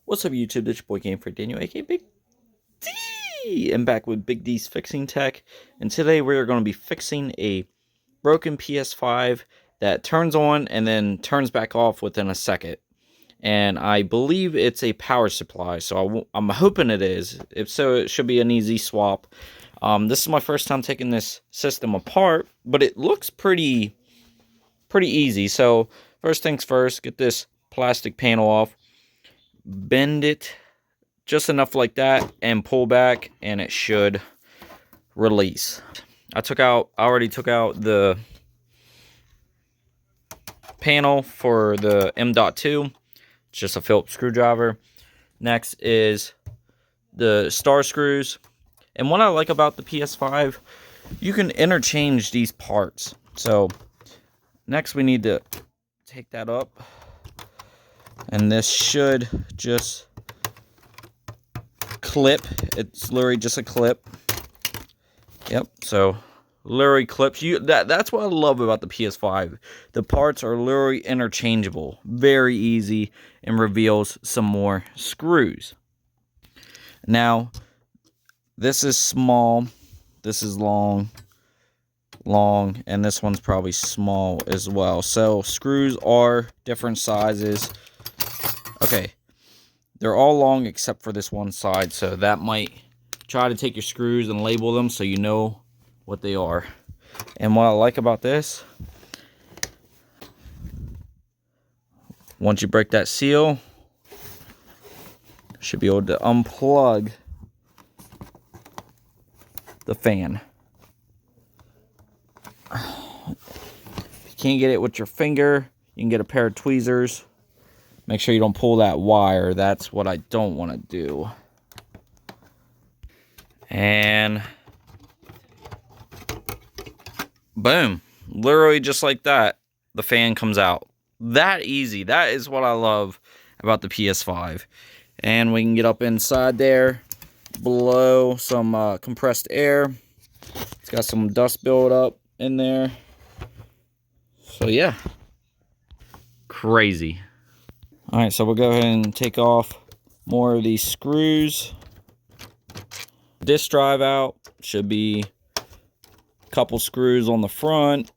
What's up, YouTube? This your boy Game for Daniel, aka Big D, and back with Big D's Fixing Tech. And today we are going to be fixing a broken PS5 that turns on and then turns back off within a second. And I believe it's a power supply, so I'm hoping it is. If so, it should be an easy swap. This is my first time taking this system apart, but it looks pretty easy. So first things first, get this plastic panel off. Bend it just enough like that and pull back, and it should release. I already took out the panel for the M.2. It's just a Phillips screwdriver. Next is the star screws. And what I like about the PS5, you can interchange these parts. So next we need to take that up, and this should just clip. It's literally just a clip. Yep, so literally clips. That's what I love about the PS5. The parts are literally interchangeable, very easy, and reveals some more screws. Now, this is small, this is long, and this one's probably small as well. So screws are different sizes. Okay, they're all long except for this one side, so that might try to take your screws and label them so you know what they are. And what I like about this, once you break that seal, you should be able to unplug the fan. If you can't get it with your finger, you can get a pair of tweezers. Make sure you don't pull that wire. That's what I don't want to do. And boom. Literally just like that, the fan comes out. That easy. That is what I love about the PS5. And we can get up inside there, blow some compressed air. It's got some dust buildup in there. So yeah, crazy. Alright, so we'll go ahead and take off more of these screws. Disk drive out. Should be a couple screws on the front.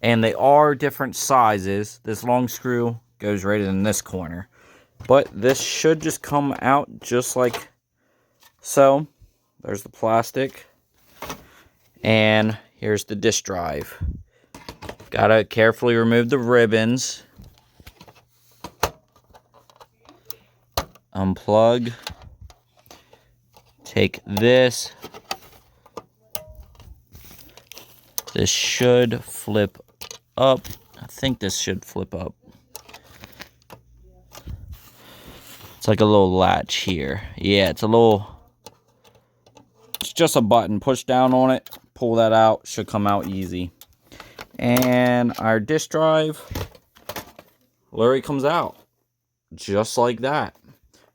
And they are different sizes. This long screw goes right in this corner. But this should just come out just like so. There's the plastic. And here's the disk drive. Gotta carefully remove the ribbons. Unplug. Take this. This should flip up. I think this should flip up. It's like a little latch here. Yeah, it's just a button. Push down on it. Pull that out. Should come out easy. And our disk drive literally comes out just like that.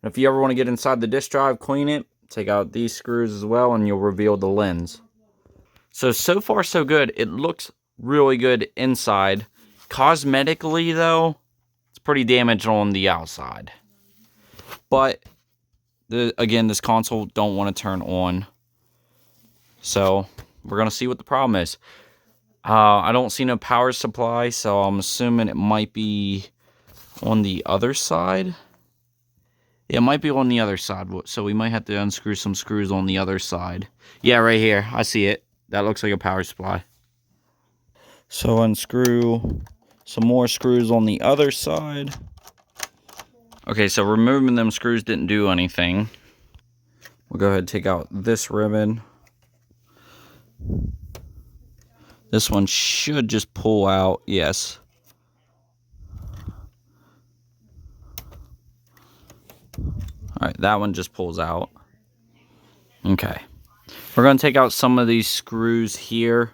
And if you ever want to get inside the disk drive, clean it, take out these screws as well, and you'll reveal the lens. So far so good. It looks really good inside. Cosmetically though, it's pretty damaged on the outside. But again, this console don't want to turn on. So we're going to see what the problem is. I don't see no power supply, so I'm assuming it might be on the other side. Yeah, it might be on the other side, so we might have to unscrew some screws on the other side. Yeah, right here. I see it. That looks like a power supply. So unscrew some more screws on the other side. Okay, so removing them screws didn't do anything. We'll go ahead and take out this ribbon. This one should just pull out, yes. Alright, that one just pulls out. Okay. We're going to take out some of these screws here.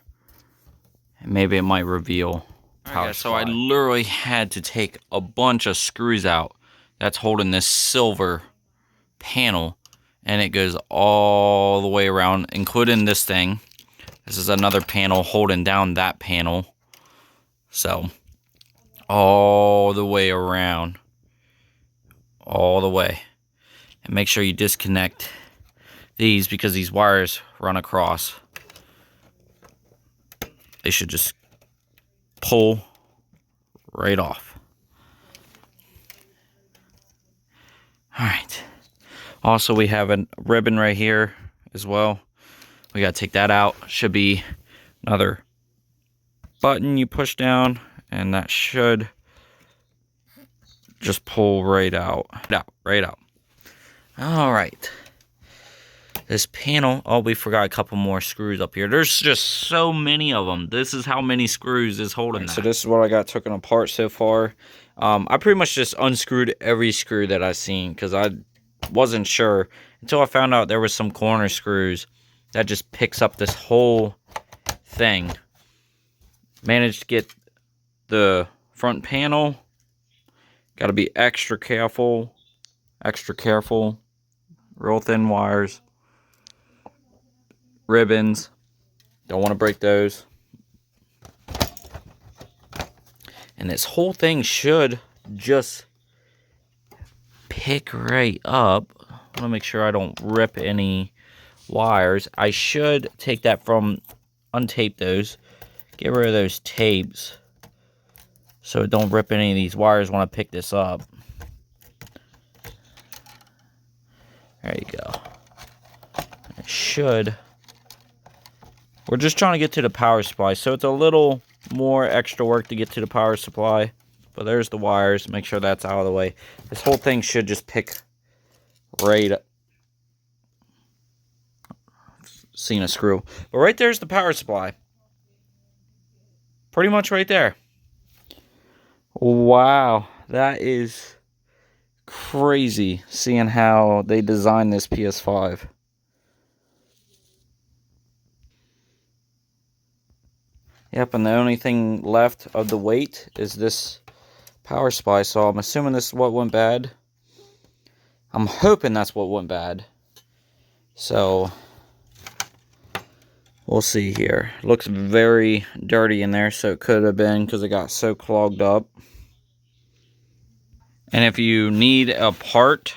And maybe it might reveal power supply. So I literally had to take a bunch of screws out that's holding this silver panel. And it goes all the way around, including this thing. This is another panel holding down that panel. So, all the way around. All the way. And make sure you disconnect these because these wires run across. They should just pull right off. Alright. Also, we have a ribbon right here as well. We gotta take that out. Should be another button you push down, and that should just pull right out. Right out. Alright. This panel, oh, we forgot a couple more screws up here. There's just so many of them. This is how many screws is holding that. So this is what I got taken apart so far. I pretty much just unscrewed every screw that I've seen because I wasn't sure until I found out there was some corner screws that just picks up this whole thing. Managed to get the front panel. Got to be extra careful. Real thin wires. Ribbons. Don't want to break those. And this whole thing should just pick right up. I want to make sure I don't rip any wires. I should take that from, untape those, get rid of those tapes so don't rip any of these wires when I pick this up. There you go. It should. We're just trying to get to the power supply, so it's a little more extra work to get to the power supply. But there's the wires. Make sure that's out of the way. This whole thing should just pick right up. Seen a screw. But right there's the power supply. Pretty much right there. Wow. That is crazy seeing how they designed this PS5. Yep, and the only thing left of the weight is this power supply. So I'm assuming this is what went bad. I'm hoping that's what went bad. So we'll see here. Looks very dirty in there, so it could have been because it got so clogged up. And if you need a part,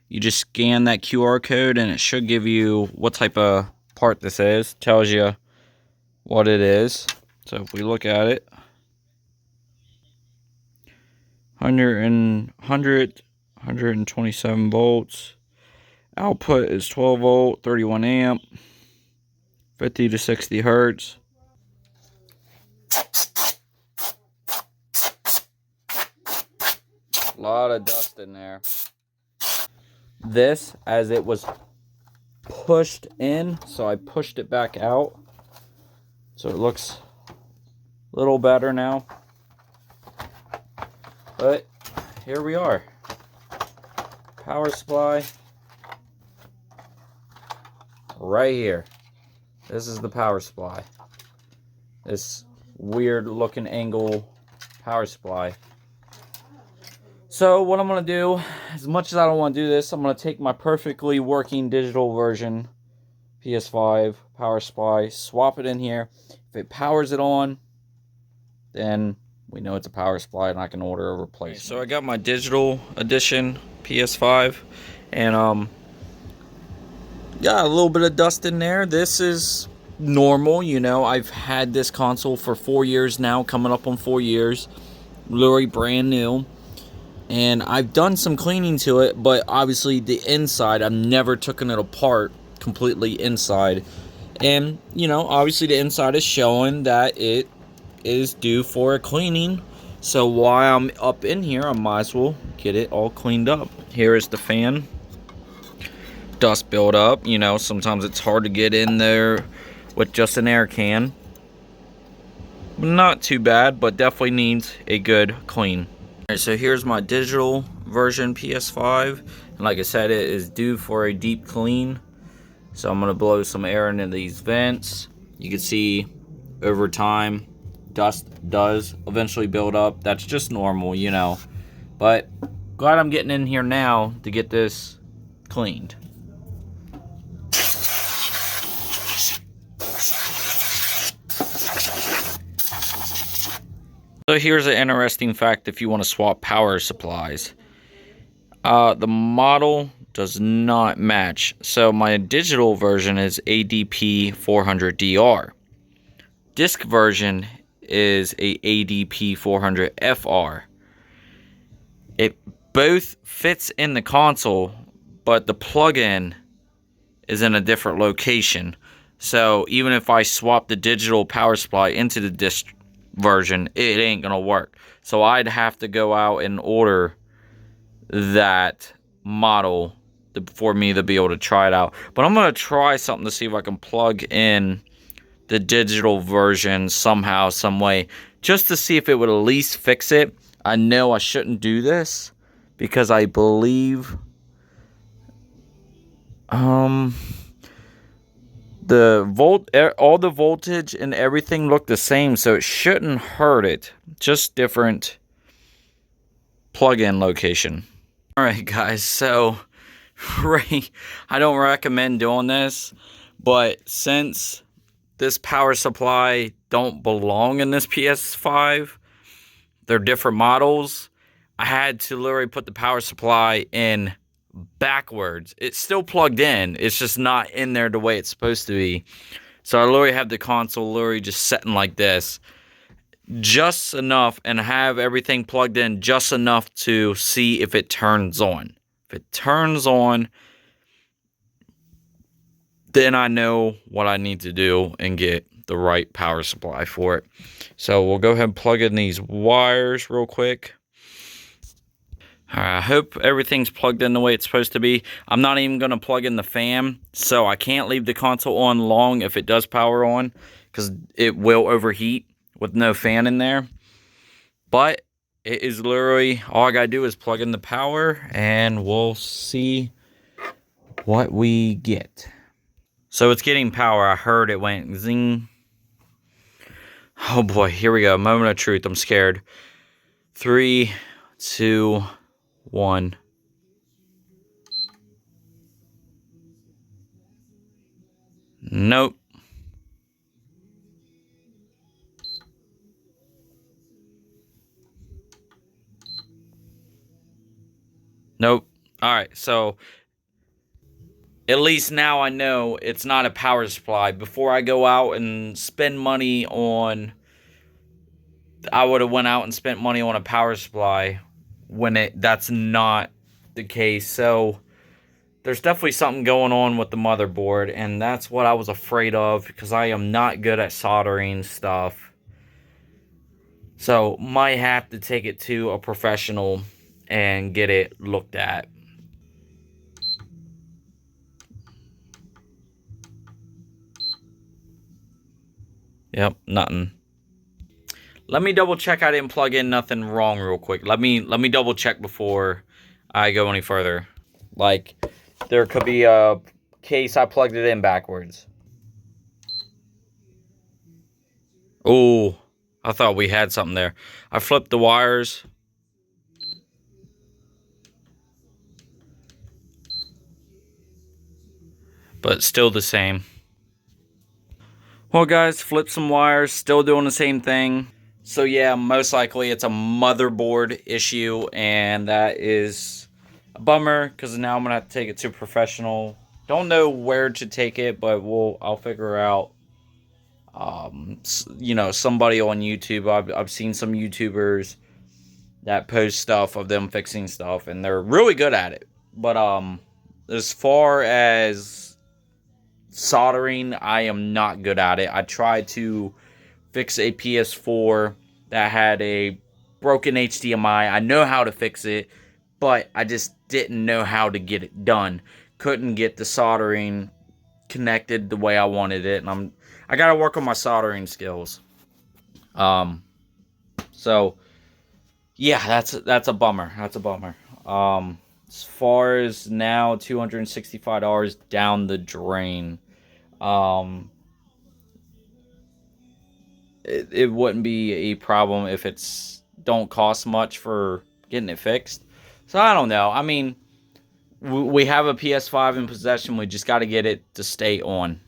you just scan that QR code and it should give you what type of part this is. Tells you what it is. So if we look at it, 127 volts. Output is 12 volt, 31 amp, 50 to 60 hertz. A lot of dust in there. This, as it was pushed in, so I pushed it back out. So it looks a little better now. But here we are. Power supply. Right here. This is the power supply. This weird looking angle power supply. So what I'm going to do, as much as I don't want to do this, I'm going to take my perfectly working digital version PS5 power supply, swap it in here. If it powers it on, then we know it's a power supply and I can order a replacement. So I got my digital edition PS5 and got a little bit of dust in there. This is normal, you know. I've had this console for 4 years now, coming up on 4 years. Literally brand new. And I've done some cleaning to it, but obviously the inside, I've never taken it apart completely inside. And, you know, obviously the inside is showing that it is due for a cleaning. So while I'm up in here, I might as well get it all cleaned up. Here is the fan. Dust buildup, you know, sometimes it's hard to get in there with just an air can. Not too bad, but definitely needs a good clean. Alright, so here's my digital version PS5. And like I said, it is due for a deep clean. So I'm going to blow some air into these vents. You can see over time, dust does eventually build up. That's just normal, you know. But glad I'm getting in here now to get this cleaned. So here's an interesting fact if you want to swap power supplies. The model does not match. So my digital version is ADP 400DR. Disc version is a ADP 400FR. It both fits in the console, but the plug-in is in a different location. So even if I swap the digital power supply into the disc version, it ain't gonna work. So I'd have to go out and order that model for me to be able to try it out. But I'm gonna try something to see if I can plug in the digital version somehow, some way, just to see if it would at least fix it. I know I shouldn't do this because I believe all the voltage and everything look the same, so it shouldn't hurt it. Just different plug-in location. Alright guys, so I don't recommend doing this, but since this power supply don't belong in this PS5, they're different models, I had to literally put the power supply in backwards. It's still plugged in, it's just not in there the way it's supposed to be. So I literally have the console literally just sitting like this, just enough, and have everything plugged in just enough to see if it turns on. If it turns on, then I know what I need to do and get the right power supply for it. So we'll go ahead and plug in these wires real quick. I hope everything's plugged in the way it's supposed to be. I'm not even going to plug in the fan, so I can't leave the console on long if it does power on, because it will overheat with no fan in there. But it is literally, all I got to do is plug in the power, and we'll see what we get. So it's getting power. I heard it went zing. Oh boy, here we go. Moment of truth. I'm scared. 3, 2, 1. Nope. Nope. Alright, so at least now I know it's not a power supply. Before I go out and spend money on, I would have went out and spent money on a power supply when that's not the case. So there's definitely something going on with the motherboard, and that's what I was afraid of, because I am not good at soldering stuff. So might have to take it to a professional and get it looked at. Yep, nothing. Let me double check I didn't plug in nothing wrong real quick. Let me double check before I go any further. Like, there could be a case I plugged it in backwards. Oh, I thought we had something there. I flipped the wires. But still the same. Well guys, flip some wires, still doing the same thing. So yeah, most likely it's a motherboard issue, and that is a bummer, because now I'm gonna have to take it to a professional. Don't know where to take it, but I'll figure out. You know, somebody on YouTube. I've seen some YouTubers that post stuff of them fixing stuff, and they're really good at it. But as far as soldering, I am not good at it. I tried to fix a PS4 that had a broken HDMI. I know how to fix it, but I just didn't know how to get it done. Couldn't get the soldering connected the way I wanted it, and I gotta work on my soldering skills. So yeah, that's a bummer. That's a bummer. As far as now, $265 down the drain. It wouldn't be a problem if it's don't cost much for getting it fixed. So I don't know. I mean, we have a PS5 in possession. We just got to get it to stay on.